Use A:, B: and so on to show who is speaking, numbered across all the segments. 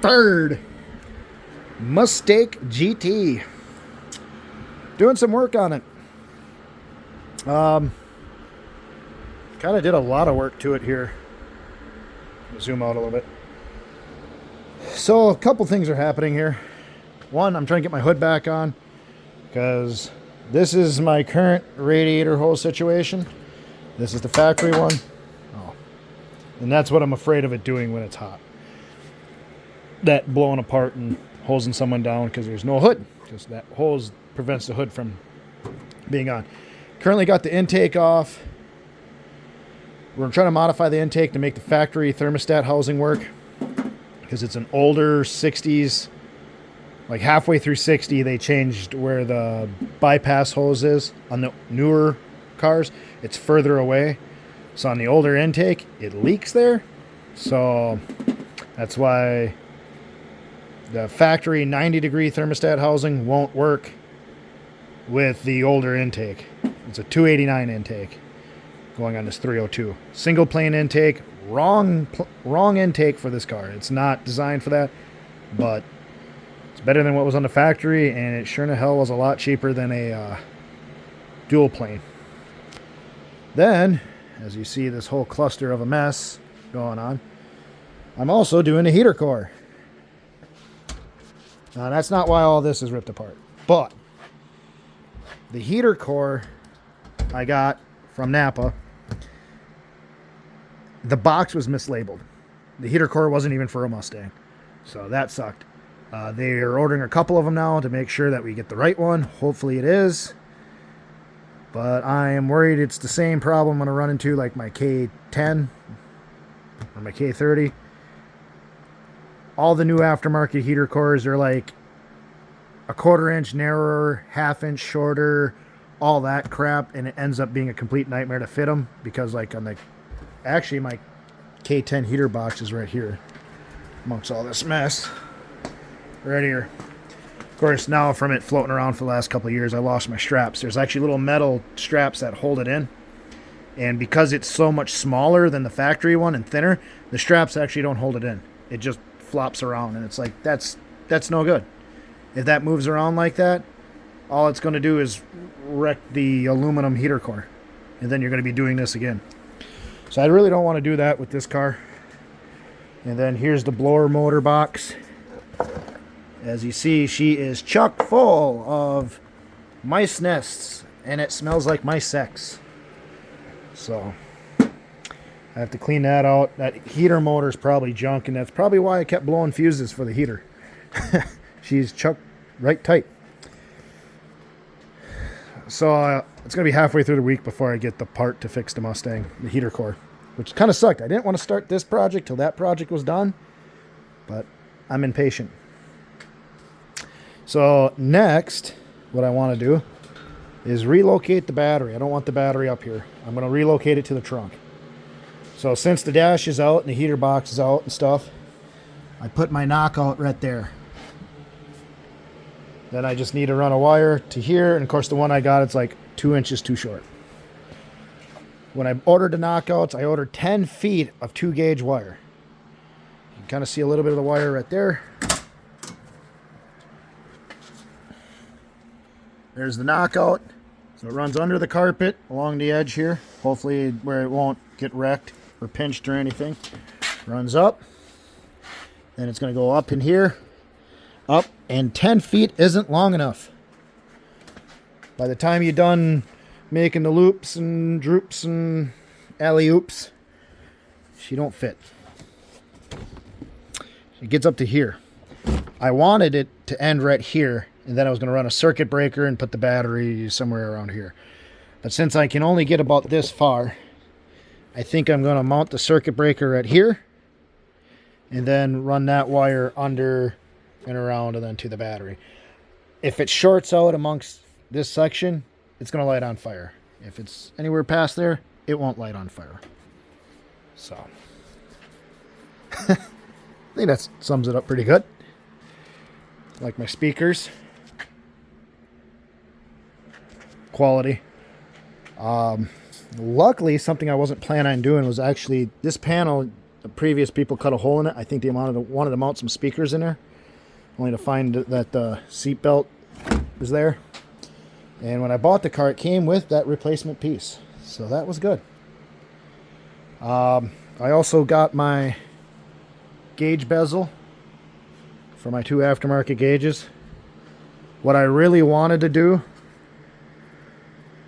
A: third Mustang GT. Doing some work on it. Kind of did a lot of work to it here. Zoom out a little bit. So a couple things are happening here. One, I'm trying to get my hood back on because this is my current radiator hose situation. This is the factory one. Oh. And that's what I'm afraid of it doing when it's hot. That blowing apart and hosing someone down because there's no hood. Because that hose prevents the hood from being on. Currently got the intake off. We're trying to modify the intake to make the factory thermostat housing work. Because it's an older 60s. Like halfway through 60, they changed where the bypass hose is on the newer cars. It's further away. So on the older intake, it leaks there. So that's why the factory 90-degree thermostat housing won't work with the older intake. It's a 289 intake going on this 302. Single plane intake. Wrong intake for this car. It's not designed for that, but it's better than what was on the factory, and it sure in the hell was a lot cheaper than a dual plane. Then, as you see this whole cluster of a mess going on, I'm also doing a heater core. Now, that's not why all this is ripped apart, but the heater core I got from Napa, the box was mislabeled. The heater core wasn't even for a Mustang, so that sucked. They are ordering a couple of them now to make sure that we get the right one. Hopefully it is. But I am worried it's the same problem I'm going to run into like my K10 or my K30. All the new aftermarket heater cores are like a 1/4 inch narrower, 1/2 inch shorter, all that crap. And it ends up being a complete nightmare to fit them because like on the... Actually, my K10 heater box is right here amongst all this mess. Right here. Of course, now from it floating around for the last couple of years, I lost my straps. There's actually little metal straps that hold it in. And because it's so much smaller than the factory one and thinner, the straps actually don't hold it in. It just flops around, and it's like, that's no good. If that moves around like that, all it's going to do is wreck the aluminum heater core. And then you're going to be doing this again. So I really don't want to do that with this car. And then here's the blower motor box. As you see, she is chock full of mice nests, and it smells like mice sex. So I have to clean that out. That heater motor is probably junk, and that's probably why I kept blowing fuses for the heater. She's chucked right tight. So it's going to be halfway through the week before I get the part to fix the Mustang, the heater core, which kind of sucked. I didn't want to start this project till that project was done, but I'm impatient. So next, what I want to do is relocate the battery. I don't want the battery up here. I'm going to relocate it to the trunk. So since the dash is out and the heater box is out and stuff, I put my knockout right there. Then I just need to run a wire to here. And of course, the one I got, it's like 2 inches too short. When I ordered the knockouts, I ordered 10 feet of 2-gauge wire. You can kind of see a little bit of the wire right there. There's the knockout. So it runs under the carpet along the edge here. Hopefully where it won't get wrecked or pinched or anything. Runs up. Then it's going to go up in here. Up, and 10 feet isn't long enough. By the time you're done making the loops and droops and alley-oops, she don't fit. It gets up to here. I wanted it to end right here, and then I was going to run a circuit breaker and put the battery somewhere around here. But since I can only get about this far, I think I'm going to mount the circuit breaker right here, and then run that wire under and around and then to the battery. If it shorts out amongst this section, it's going to light on fire. If it's anywhere past there, it won't light on fire. So I think that sums it up pretty good. Like my speakers, quality. Luckily, something I wasn't planning on doing was actually this panel the previous people cut a hole in it. I think they wanted to mount some speakers in there, only to find that the seat belt is there. And when I bought the car, it came with that replacement piece, so that was good. I also got my gauge bezel for my 2 aftermarket gauges. What I really wanted to do,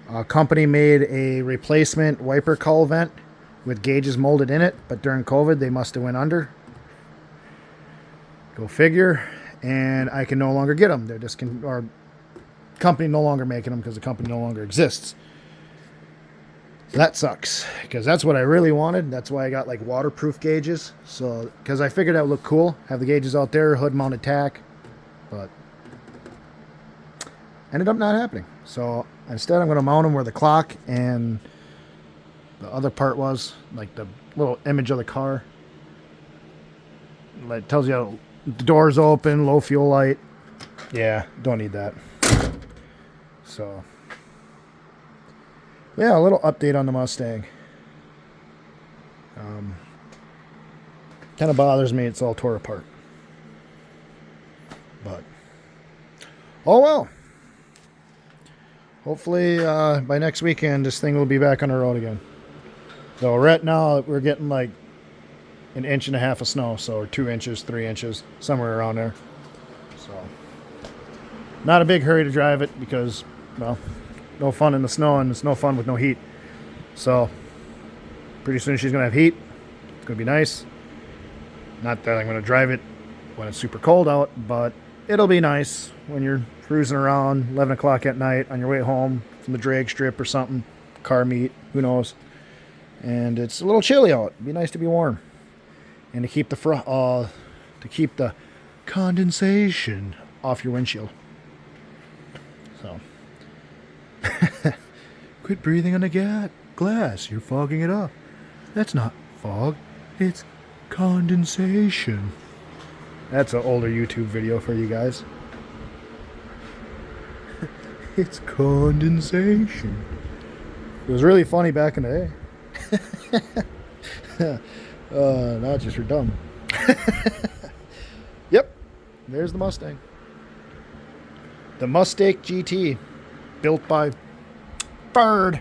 A: a company made a replacement wiper cowl vent with gauges molded in it, but during COVID they must have went under. Go figure. And I can no longer get them. They're or company no longer making them because the company no longer exists. So that sucks, because that's what I really wanted. That's why I got like waterproof gauges. So, because I figured that would look cool, have the gauges out there, hood mounted tack, but ended up not happening. So instead I'm going to mount them where the clock and the other part was, like the little image of the car. It tells you the door's open, low fuel light. Yeah, don't need that. So yeah, a little update on the Mustang. Kind of bothers me it's all tore apart. But oh well. Hopefully by next weekend this thing will be back on the road again. So right now we're getting like 1.5 inches of snow, so 2 inches, 3 inches, somewhere around there. So not a big hurry to drive it because, well, no fun in the snow, and it's no fun with no heat. So pretty soon she's gonna have heat. It's gonna be nice. Not that I'm gonna drive it when it's super cold out, but it'll be nice when you're cruising around 11 o'clock at night on your way home from the drag strip or something, car meet, who knows. And it's a little chilly out. It'd be nice to be warm, and to keep the condensation off your windshield. So quit breathing on the glass. You're fogging it up. That's not fog. It's condensation. That's an older YouTube video for you guys. It's condensation. It was really funny back in the day. Now it's just for dumb. Yep. There's the Mustang. The Mustang GT. Built by Bird.